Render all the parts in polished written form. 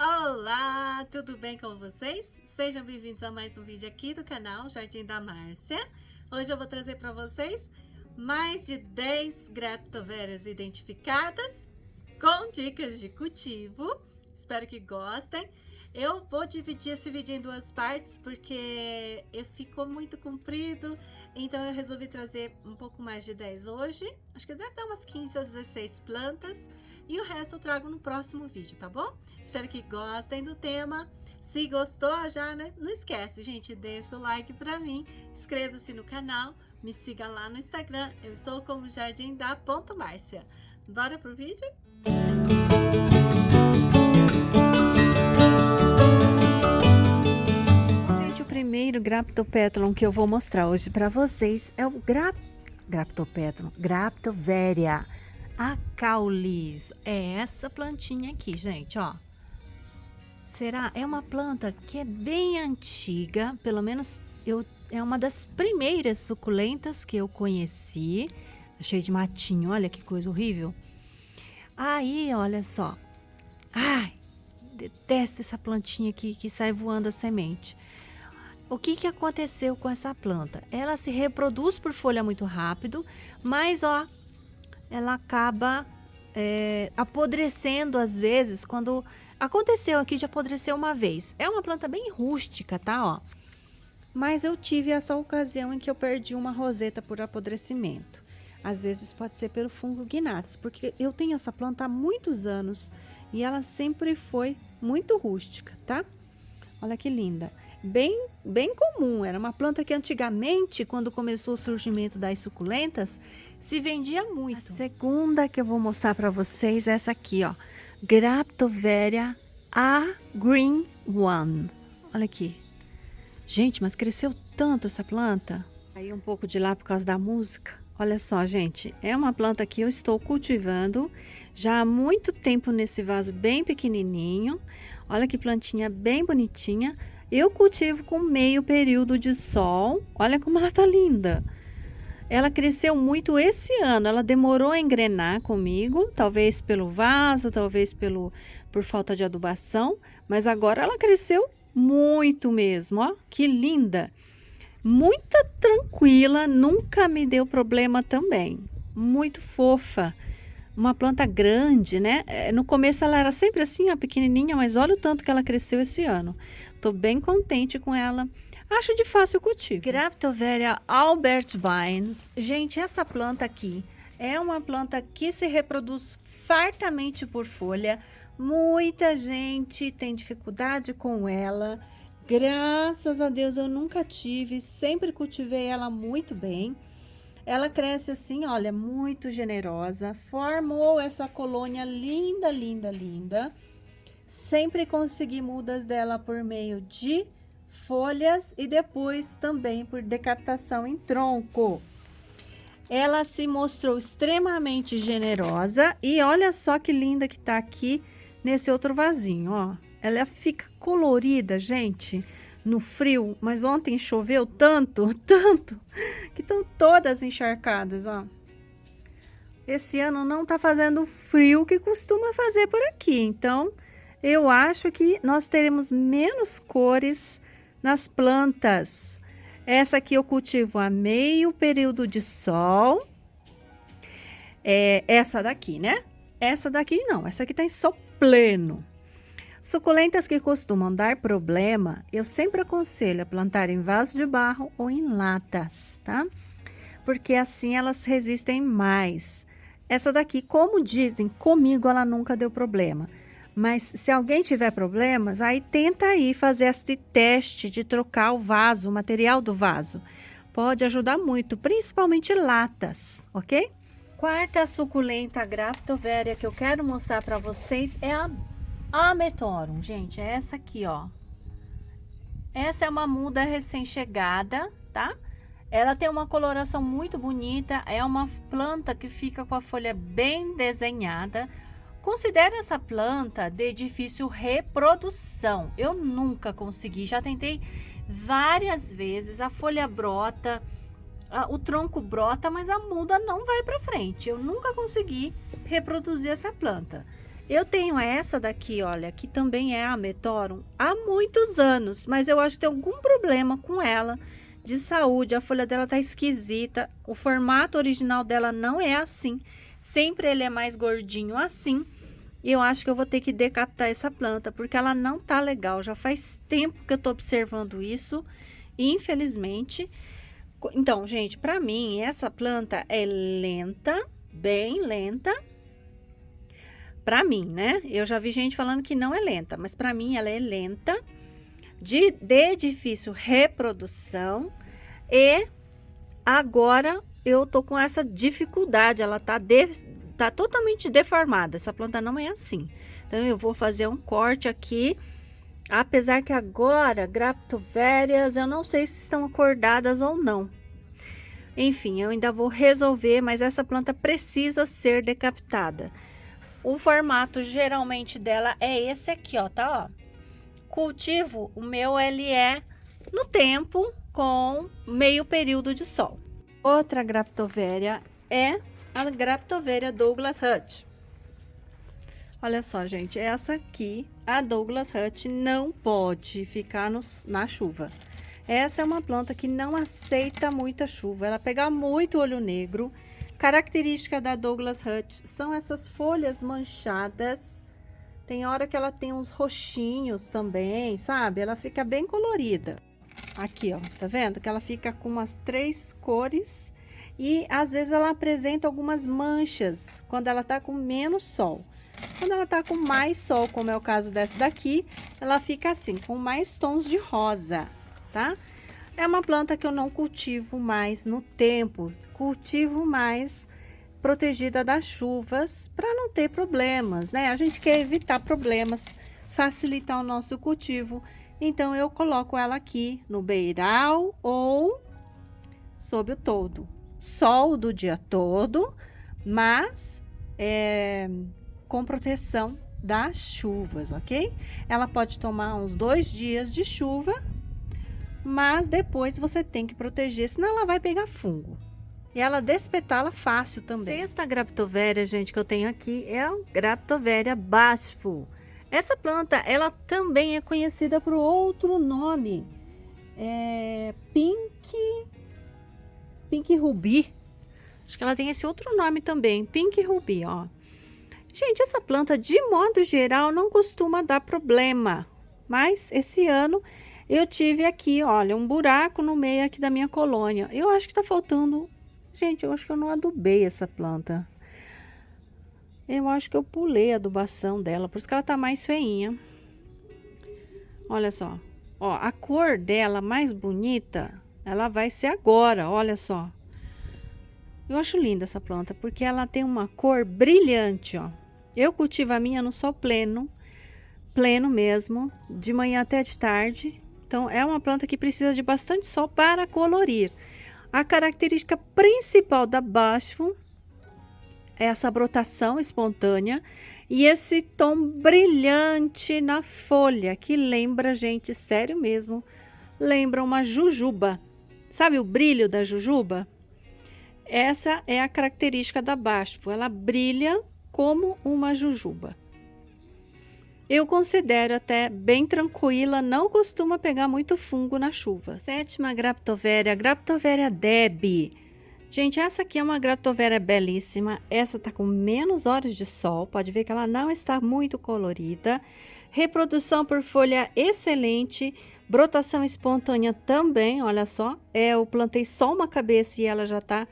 Olá, tudo bem com vocês? Sejam bem-vindos a mais um vídeo aqui do canal Jardim da Márcia. Hoje eu vou trazer para vocês mais de 10 graptovérias identificadas com dicas de cultivo. Espero que gostem. Eu vou dividir esse vídeo em duas partes porque ficou muito comprido, então eu resolvi trazer um pouco mais de 10 hoje. Acho que deve dar umas 15 ou 16 plantas e o resto eu trago no próximo vídeo, tá bom? Espero que gostem do tema. Se gostou já, né? Não esquece, gente, deixa o like pra mim, inscreva-se no canal, me siga lá no Instagram, eu estou como jardimda.marcia. Bora pro vídeo? Gente, o primeiro Graptopetulum que eu vou mostrar hoje pra vocês é o Graptoveria acaulis. É essa plantinha aqui, gente, ó. É uma planta que é bem antiga, pelo menos é uma das primeiras suculentas que eu conheci. Tá cheio de matinho, olha que coisa horrível. Aí, olha só. Ai, detesto essa plantinha aqui que sai voando a semente. O que aconteceu com essa planta? Ela se reproduz por folha muito rápido, mas ó, ela acaba apodrecendo às vezes. Quando aconteceu aqui de apodrecer uma vez. É uma planta bem rústica, tá? Ó. Mas eu tive essa ocasião em que eu perdi uma roseta por apodrecimento. Às vezes pode ser pelo fungo Gnats, porque eu tenho essa planta há muitos anos e ela sempre foi muito rústica, tá? Olha que linda. Bem comum, era uma planta que antigamente, quando começou o surgimento das suculentas, se vendia muito. A segunda que eu vou mostrar para vocês é essa aqui, ó. Graptoveria A Green One. Olha aqui. Gente, mas cresceu tanto essa planta. Aí um pouco de lá por causa da música. Olha só, gente, é uma planta que eu estou cultivando já há muito tempo nesse vaso bem pequenininho. Olha que plantinha bem bonitinha. Eu cultivo com meio período de sol. Olha como ela tá linda. Ela cresceu muito esse ano. Ela demorou a engrenar comigo, talvez pelo vaso, talvez por falta de adubação, mas agora ela cresceu muito mesmo, ó. Que linda. Muito tranquila, nunca me deu problema também. Muito fofa. Uma planta grande, né? No começo ela era sempre assim, ó, pequenininha, mas olha o tanto que ela cresceu esse ano. Tô bem contente com ela. Acho de fácil cultivo. Graptoveria albertines. Gente, essa planta aqui é uma planta que se reproduz fartamente por folha. Muita gente tem dificuldade com ela. Graças a Deus eu nunca tive, sempre cultivei ela muito bem. Ela cresce assim, olha, muito generosa, formou essa colônia linda, linda, linda. Sempre consegui mudas dela por meio de folhas e depois também por decapitação em tronco. Ela se mostrou extremamente generosa e olha só que linda que tá aqui nesse outro vasinho, ó. Ela fica colorida, gente, no frio, mas ontem choveu tanto, que estão todas encharcadas, ó. Esse ano não tá fazendo o frio que costuma fazer por aqui, então eu acho que nós teremos menos cores nas plantas. Essa aqui eu cultivo a meio período de sol. Essa daqui, né? Essa daqui não, essa aqui tá em sol pleno. Suculentas que costumam dar problema, eu sempre aconselho a plantar em vaso de barro ou em latas, tá? Porque assim elas resistem mais. Essa daqui, como dizem, comigo ela nunca deu problema. Mas se alguém tiver problemas, aí tenta aí fazer esse teste de trocar o vaso, o material do vaso. Pode ajudar muito, principalmente latas, ok? Quarta suculenta Graptoveria que eu quero mostrar para vocês é a Ametorum, gente, é essa aqui, ó. Essa é uma muda recém-chegada, tá? Ela tem uma coloração muito bonita, é uma planta que fica com a folha bem desenhada. Considero essa planta de difícil reprodução. Eu nunca consegui, já tentei várias vezes, a folha brota, o tronco brota, mas a muda não vai para frente. Eu nunca consegui reproduzir essa planta. Eu tenho essa daqui, olha, que também é a Metorum há muitos anos, mas eu acho que tem algum problema com ela de saúde. A folha dela tá esquisita, o formato original dela não é assim, sempre ele é mais gordinho assim. E eu acho que eu vou ter que decapitar essa planta, porque ela não tá legal. Já faz tempo que eu tô observando isso, infelizmente. Então, gente, para mim, essa planta é lenta, bem lenta. Para mim, né? Eu já vi gente falando que não é lenta, mas para mim ela é lenta, de difícil reprodução. E agora eu tô com essa dificuldade, ela tá totalmente deformada. Essa planta não é assim. Então eu vou fazer um corte aqui. Apesar que agora Graptoverias, eu não sei se estão acordadas ou não. Enfim, eu ainda vou resolver, mas essa planta precisa ser decapitada. O formato geralmente dela é esse aqui, ó, tá? Ó. Cultivo, o meu ele é no tempo com meio período de sol. Outra Graptoveria é a Graptoveria Douglas Hutt. Olha só, gente, essa aqui, a Douglas Hutt, não pode ficar na chuva. Essa é uma planta que não aceita muita chuva, ela pega muito olho negro. Característica da Douglas Hutt são essas folhas manchadas. Tem hora que ela tem uns roxinhos também, sabe? Ela fica bem colorida. Aqui, ó, tá vendo? Que ela fica com umas 3 cores e às vezes ela apresenta algumas manchas quando ela tá com menos sol. Quando ela tá com mais sol, como é o caso dessa daqui, ela fica assim, com mais tons de rosa, tá? É uma planta que eu não cultivo mais no tempo, cultivo mais protegida das chuvas para não ter problemas, né? A gente quer evitar problemas, facilitar o nosso cultivo. Então eu coloco ela aqui no beiral ou sob o toldo. Sol do dia todo, mas com proteção das chuvas, ok? Ela pode tomar uns 2 dias de chuva, mas depois você tem que proteger, senão ela vai pegar fungo. E ela despetala fácil também. Sexta Graptoveria, gente, que eu tenho aqui é a Graptoveria bashful. Essa planta, ela também é conhecida por outro nome. Pink Ruby. Acho que ela tem esse outro nome também, Pink Ruby, ó. Gente, essa planta, de modo geral, não costuma dar problema. Mas esse ano eu tive aqui, olha, um buraco no meio aqui da minha colônia. Eu acho que tá faltando... Gente, eu acho que eu não adubei essa planta. Eu acho que eu pulei a adubação dela, por isso que ela tá mais feinha. Olha só. Ó, a cor dela mais bonita, ela vai ser agora, olha só. Eu acho linda essa planta, porque ela tem uma cor brilhante, ó. Eu cultivo a minha no sol pleno mesmo, de manhã até de tarde. Então, é uma planta que precisa de bastante sol para colorir. A característica principal da bashful é essa brotação espontânea e esse tom brilhante na folha, que lembra, gente, sério mesmo, lembra uma jujuba. Sabe o brilho da jujuba? Essa é a característica da bashful, ela brilha como uma jujuba. Eu considero até bem tranquila, não costuma pegar muito fungo na chuva. Sétima Graptoveria, Graptoveria Deb. Gente, essa aqui é uma Graptoveria belíssima. Essa tá com menos horas de sol, pode ver que ela não está muito colorida. Reprodução por folha excelente, brotação espontânea também, olha só. Eu plantei só uma cabeça e ela já tá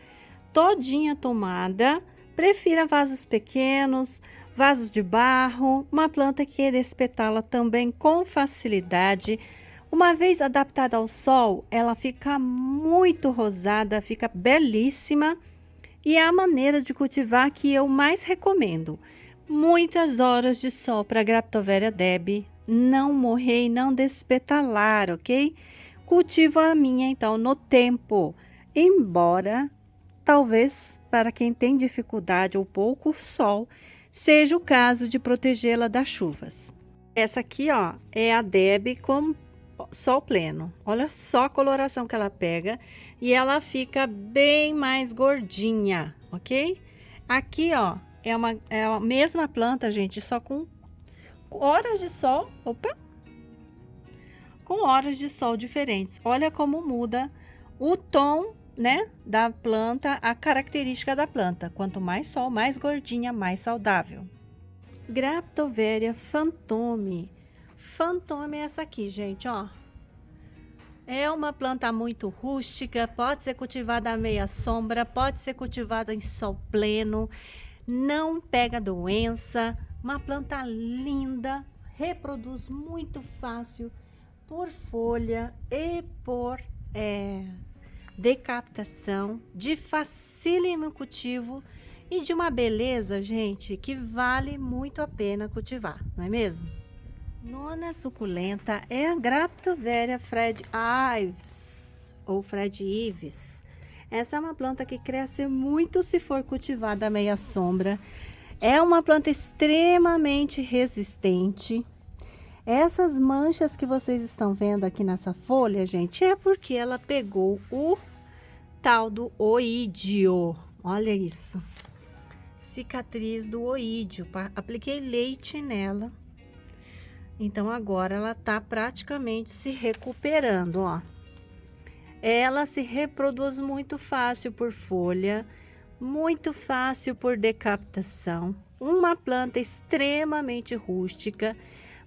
todinha tomada. Prefira vasos pequenos, vasos de barro, uma planta que despetala também com facilidade. Uma vez adaptada ao sol, ela fica muito rosada, fica belíssima. E é a maneira de cultivar que eu mais recomendo. Muitas horas de sol para Graptoveria Deb, não morrer e não despetalar, ok? Cultivo a minha então no tempo, embora talvez para quem tem dificuldade ou pouco sol, seja o caso de protegê-la das chuvas. Essa aqui, ó, é a Deb com sol pleno. Olha só a coloração que ela pega e ela fica bem mais gordinha, ok? Aqui, ó, É a mesma planta, gente, só com horas de sol. Opa! Com horas de sol diferentes. Olha como muda o tom, né, da planta, a característica da planta. Quanto mais sol, mais gordinha, mais saudável. Graptoveria Fantome. Fantome é essa aqui, gente, ó. É uma planta muito rústica, pode ser cultivada à meia sombra, pode ser cultivada em sol pleno, não pega doença, uma planta linda, reproduz muito fácil por folha e por decaptação, de facílimo cultivo e de uma beleza, gente, que vale muito a pena cultivar, não é mesmo? Nona suculenta é a Graptoveria Fred Ives, ou Fred Ives. Essa é uma planta que cresce muito se for cultivada à meia sombra. É uma planta extremamente resistente. Essas manchas que vocês estão vendo aqui nessa folha, gente, é porque ela pegou o tal do oídio. Olha isso. Cicatriz do oídio. Apliquei leite nela. Então, agora ela tá praticamente se recuperando, ó. Ela se reproduz muito fácil por folha, muito fácil por decaptação. Uma planta extremamente rústica.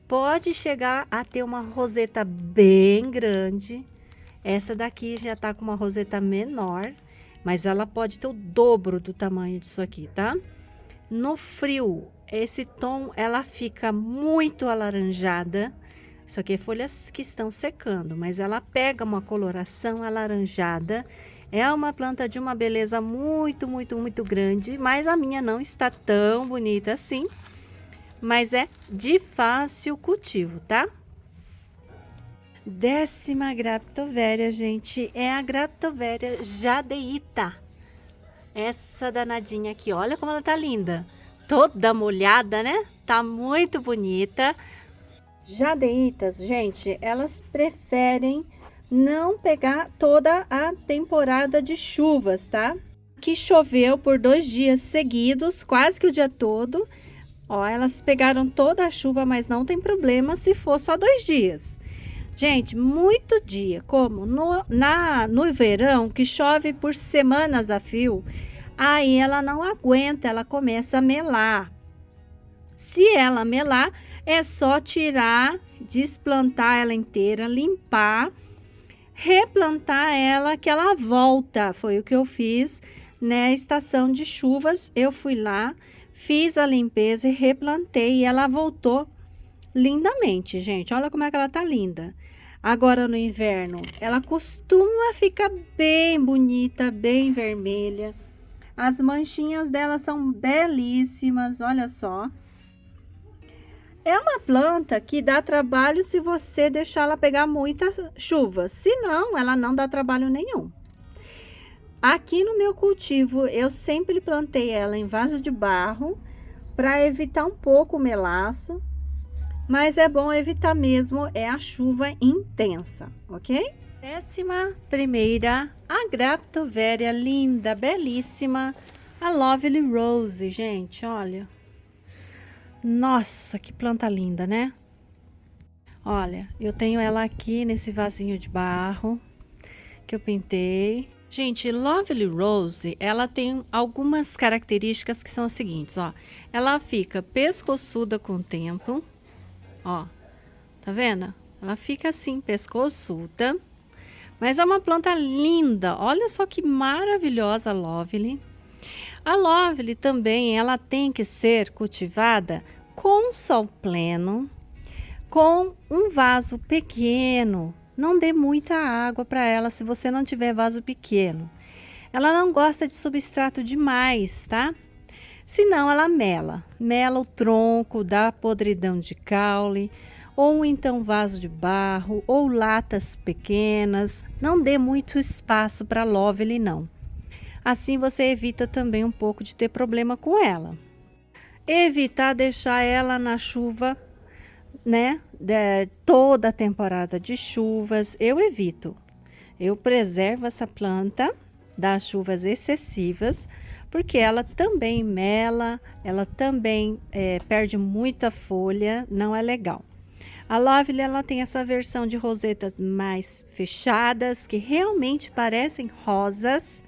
Pode chegar a ter uma roseta bem grande. Essa daqui já tá com uma roseta menor, mas ela pode ter o dobro do tamanho disso aqui, tá? No frio, esse tom, ela fica muito alaranjada. Isso aqui é folhas que estão secando, mas ela pega uma coloração alaranjada. É uma planta de uma beleza muito, muito, muito grande, mas a minha não está tão bonita assim. Mas é de fácil cultivo, tá? 10ª Graptoveria, gente, é a Graptoveria jadeíta. Essa danadinha aqui, olha como ela tá linda. Toda molhada, né? Tá muito bonita. Jadeítas, gente, elas preferem não pegar toda a temporada de chuvas, tá? Que choveu por 2 dias seguidos, quase que o dia todo. Ó, elas pegaram toda a chuva, mas não tem problema se for só 2 dias. Gente, muito dia, como no verão, que chove por semanas a fio, aí ela não aguenta, ela começa a melar. Se ela melar, é só tirar, desplantar ela inteira, limpar, replantar ela, que ela volta. Foi o que eu fiz na estação de chuvas. Eu fui lá, fiz a limpeza e replantei, e ela voltou lindamente, gente. Olha como é que ela tá linda. Agora no inverno, ela costuma ficar bem bonita, bem vermelha. As manchinhas dela são belíssimas, olha só. É uma planta que dá trabalho se você deixar ela pegar muita chuva. Se não, ela não dá trabalho nenhum. Aqui no meu cultivo, eu sempre plantei ela em vaso de barro para evitar um pouco o melaço. Mas é bom evitar mesmo a chuva intensa, ok? 11ª, a Graptoveria linda, belíssima, a Lovely Rose, gente, olha. Nossa, que planta linda, né? Olha, eu tenho ela aqui nesse vasinho de barro que eu pintei. Gente, Lovely Rose, ela tem algumas características que são as seguintes, ó. Ela fica pescoçuda com o tempo. Ó, tá vendo? Ela fica assim, pescoçuda. Mas é uma planta linda. Olha só que maravilhosa a Lovely. A Lovely também, ela tem que ser cultivada com sol pleno, com um vaso pequeno. Não dê muita água para ela se você não tiver vaso pequeno. Ela não gosta de substrato demais, tá? Senão ela mela o tronco, dá podridão de caule, ou então vaso de barro, ou latas pequenas. Não dê muito espaço para Lovely, não. Assim você evita também um pouco de ter problema com ela. Evitar deixar ela na chuva, né? Toda a temporada de chuvas, eu evito. Eu preservo essa planta das chuvas excessivas, porque ela também mela, ela também perde muita folha, não é legal. A Lovely, ela tem essa versão de rosetas mais fechadas, que realmente parecem rosas.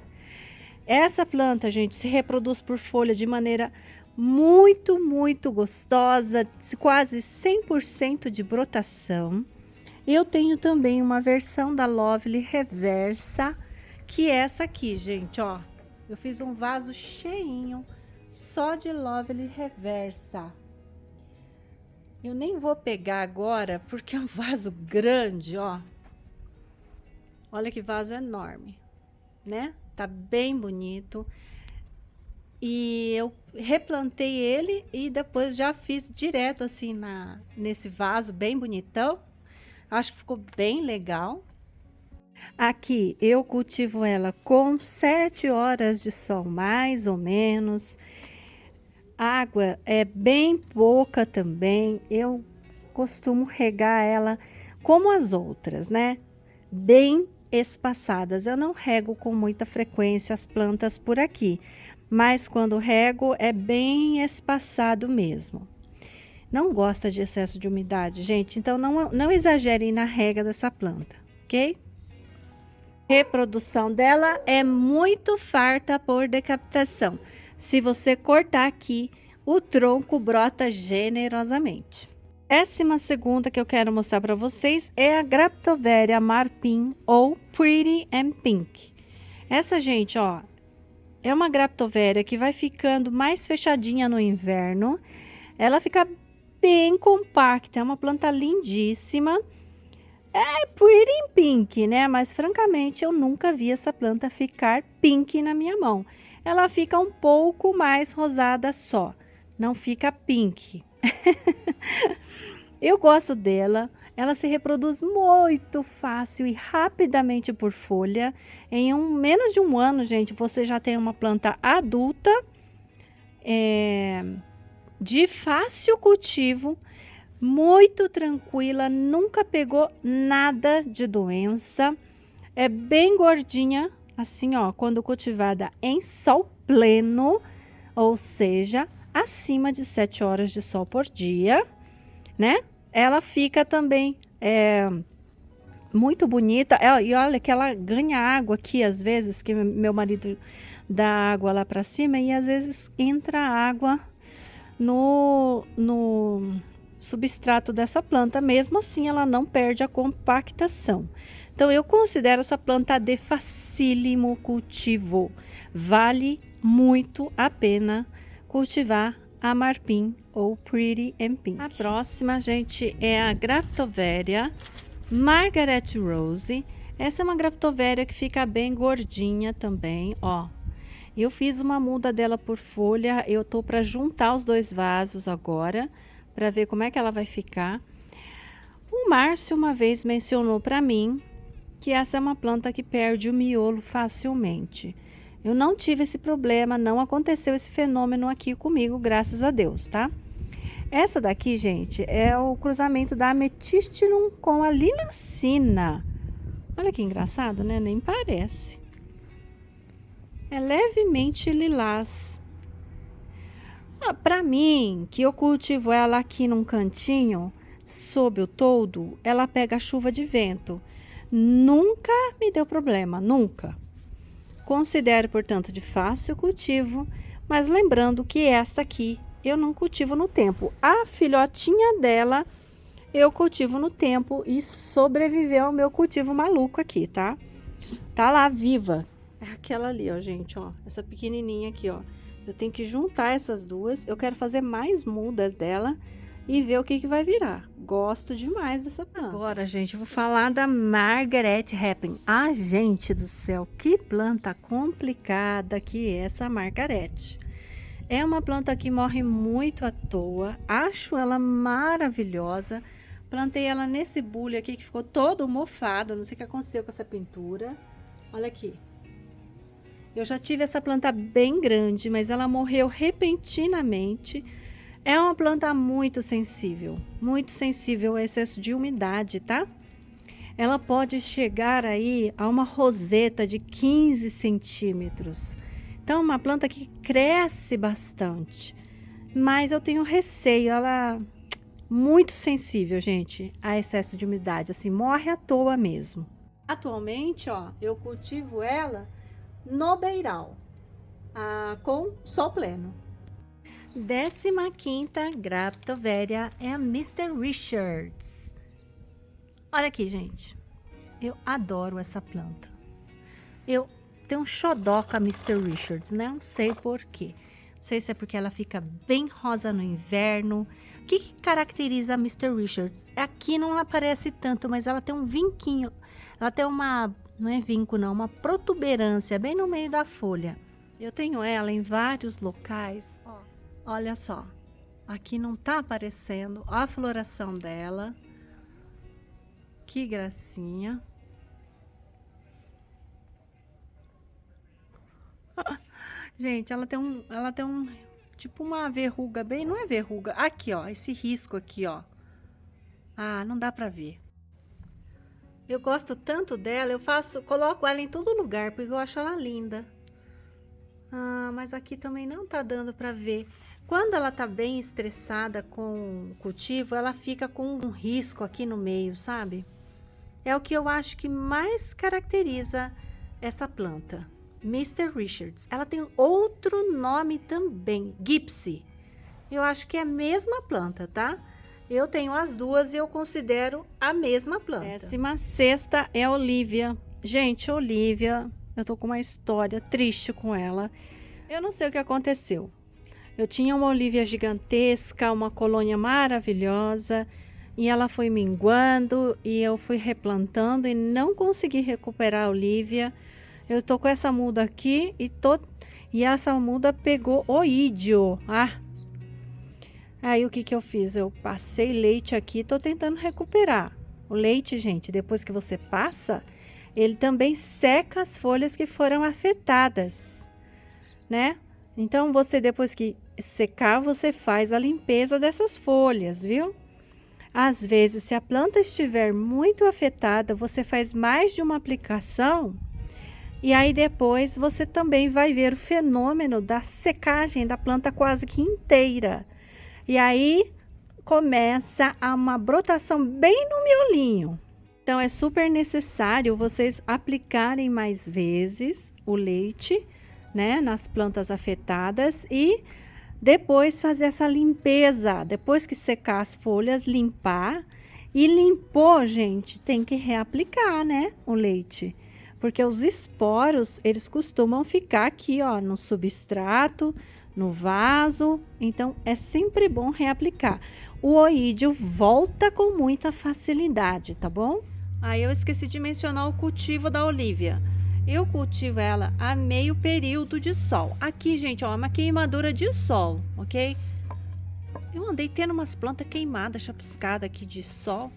Essa planta, gente, se reproduz por folha de maneira muito, muito gostosa, quase 100% de brotação. Eu tenho também uma versão da Lovely reversa, que é essa aqui, gente, ó. Eu fiz um vaso cheinho só de Lovely reversa. Eu nem vou pegar agora, porque é um vaso grande, ó. Olha que vaso enorme, né? Tá bem bonito. E eu replantei ele e depois já fiz direto assim nesse vaso bem bonitão. Acho que ficou bem legal. Aqui eu cultivo ela com 7 horas de sol, mais ou menos. A água é bem pouca também. Eu costumo regar ela como as outras, né? Bem espaçadas. Eu não rego com muita frequência as plantas por aqui, mas quando rego é bem espaçado mesmo. Não gosta de excesso de umidade, gente, então não exagerem na rega dessa planta, ok? Reprodução dela é muito farta por decapitação. Se você cortar aqui, o tronco brota generosamente. 12ª que eu quero mostrar para vocês é a Graptoveria Marpin ou Pretty and Pink. Essa, gente, ó, é uma Graptoveria que vai ficando mais fechadinha no inverno. Ela fica bem compacta, é uma planta lindíssima. É pretty and pink, né? Mas francamente eu nunca vi essa planta ficar pink na minha mão. Ela fica um pouco mais rosada só, não fica pink. Eu gosto dela, ela se reproduz muito fácil e rapidamente por folha. Em menos de um ano, gente, você já tem uma planta adulta, de fácil cultivo, muito tranquila, nunca pegou nada de doença. É bem gordinha, assim, ó, quando cultivada em sol pleno, ou seja, acima de 7 horas de sol por dia, né? Ela fica também muito bonita. E olha que ela ganha água aqui, às vezes, que meu marido dá água lá para cima e às vezes entra água no substrato dessa planta. Mesmo assim, ela não perde a compactação. Então, eu considero essa planta de facílimo cultivo. Vale muito a pena cultivar a Marpin ou Pretty and Pink. A próxima, gente, é a Graptoveria Margaret Rose. Essa é uma Graptoveria que fica bem gordinha também, ó. Eu fiz uma muda dela por folha. Eu tô para juntar os dois vasos agora, para ver como é que ela vai ficar. O Márcio uma vez mencionou para mim que essa é uma planta que perde o miolo facilmente. Eu não tive esse problema, não aconteceu esse fenômeno aqui comigo, graças a Deus, tá? Essa daqui, gente, é o cruzamento da Amethystium com a Liliacina. Olha que engraçado, né? Nem parece. É levemente lilás. Para mim, que eu cultivo ela aqui num cantinho, sob o toldo, ela pega chuva de vento. Nunca me deu problema, nunca. Considero, portanto, de fácil cultivo, mas lembrando que essa aqui eu não cultivo no tempo. A filhotinha dela eu cultivo no tempo e sobreviveu ao meu cultivo maluco aqui, tá? Tá lá viva. É aquela ali, ó, gente, ó. Essa pequenininha aqui, ó. Eu tenho que juntar essas duas. Eu quero fazer mais mudas dela e ver o que que vai virar. Gosto demais dessa planta. Agora, gente, eu vou falar da Margaret Rapin. Ah, gente do céu, que planta complicada que é essa Margaret. É uma planta que morre muito à toa. Acho ela maravilhosa. Plantei ela nesse bule aqui que ficou todo mofado. Não sei o que aconteceu com essa pintura. Olha aqui. Eu já tive essa planta bem grande, mas ela morreu repentinamente. É uma planta muito sensível ao excesso de umidade, tá? Ela pode chegar aí a uma roseta de 15 centímetros. Então, é uma planta que cresce bastante. Mas eu tenho receio, ela muito sensível, gente, a excesso de umidade, assim, morre à toa mesmo. Atualmente, ó, eu cultivo ela no beiral, com sol pleno. 15ª Graptoveria é a Mr. Richards. Olha aqui, gente. Eu adoro essa planta. Eu tenho um xodó com a Mr. Richards, né? Não sei por quê. Não sei se é porque ela fica bem rosa no inverno. O que caracteriza a Mr. Richards? Aqui não aparece tanto, mas ela tem um vinquinho. Ela tem uma, não é vinco não, uma protuberância bem no meio da folha. Eu tenho ela em vários locais. Ó, olha só. Aqui não tá aparecendo a floração dela. Que gracinha. Gente, ela tem um tipo uma verruga bem, não é verruga, aqui ó, esse risco aqui ó. Ah, não dá pra ver. Eu gosto tanto dela, coloco ela em todo lugar, porque eu acho ela linda. Ah, mas aqui também não tá dando pra ver. Quando ela tá bem estressada com o cultivo, ela fica com um risco aqui no meio, sabe? É o que eu acho que mais caracteriza essa planta. Mr. Richards. Ela tem outro nome também, Gypsy. Eu acho que é a mesma planta, tá? Eu tenho as duas e eu considero a mesma planta. 16ª é a Olivia. Gente, Olivia, eu tô com uma história triste com ela. Eu não sei o que aconteceu. Eu tinha uma Olivia gigantesca, uma colônia maravilhosa, e ela foi minguando e eu fui replantando e não consegui recuperar a Olivia. Eu tô com essa muda aqui e essa muda pegou oídio. Aí o que eu fiz? Eu passei leite aqui, tô tentando recuperar. O leite, gente, depois que você passa, ele também seca as folhas que foram afetadas, né? Então você, depois que secar, você faz a limpeza dessas folhas, viu? Às vezes, se a planta estiver muito afetada, você faz mais de uma aplicação. E aí depois você também vai ver o fenômeno da secagem da planta quase que inteira. E aí começa uma brotação bem no miolinho. Então é super necessário vocês aplicarem mais vezes o leite, né, nas plantas afetadas e depois fazer essa limpeza. Depois que secar as folhas, limpar. E limpou, gente, tem que reaplicar, né, o leite. Porque os esporos, eles costumam ficar aqui, ó, no substrato, no vaso. Então, é sempre bom reaplicar. O oídio volta com muita facilidade, tá bom? Aí eu esqueci de mencionar o cultivo da Olivia. Eu cultivo ela a meio período de sol. Aqui, gente, ó, uma queimadura de sol, ok? Eu andei tendo umas plantas queimadas, chapiscadas aqui de sol,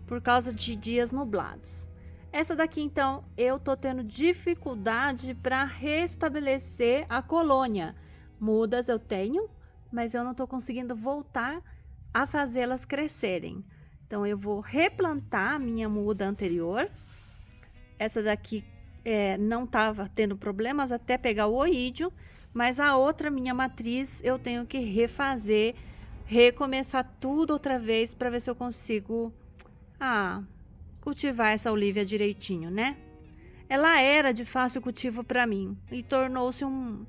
por causa de dias nublados. Essa daqui, então, eu tô tendo dificuldade para restabelecer a colônia. Mudas eu tenho, mas eu não tô conseguindo voltar a fazê-las crescerem. Então, eu vou replantar a minha muda anterior. Essa daqui não tava tendo problemas até pegar o oídio, mas a outra, minha matriz, eu tenho que refazer, recomeçar tudo outra vez para ver se eu consigo cultivar essa Olivia direitinho, né? Ela era de fácil cultivo para mim e tornou-se um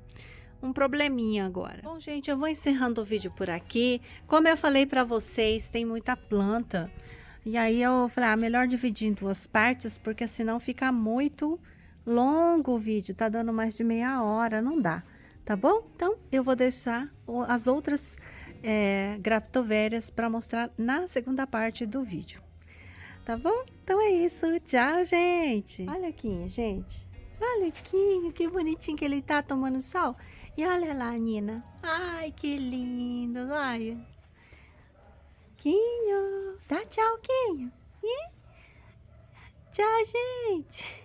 probleminha agora. Bom, gente, eu vou encerrando o vídeo por aqui. Como eu falei para vocês, tem muita planta. E aí eu falei, melhor dividir em duas partes, porque senão fica muito longo o vídeo. Tá dando mais de meia hora, não dá, tá bom? Então, eu vou deixar as outras graptovérias para mostrar na segunda parte do vídeo. Tá bom? Então é isso. Tchau, gente. Olha aqui, gente. Olha aqui, que bonitinho que ele tá tomando sol. E olha lá, Nina. Ai, que lindo. Olha. Quinho. Dá tchau, Quinho. Tchau, gente.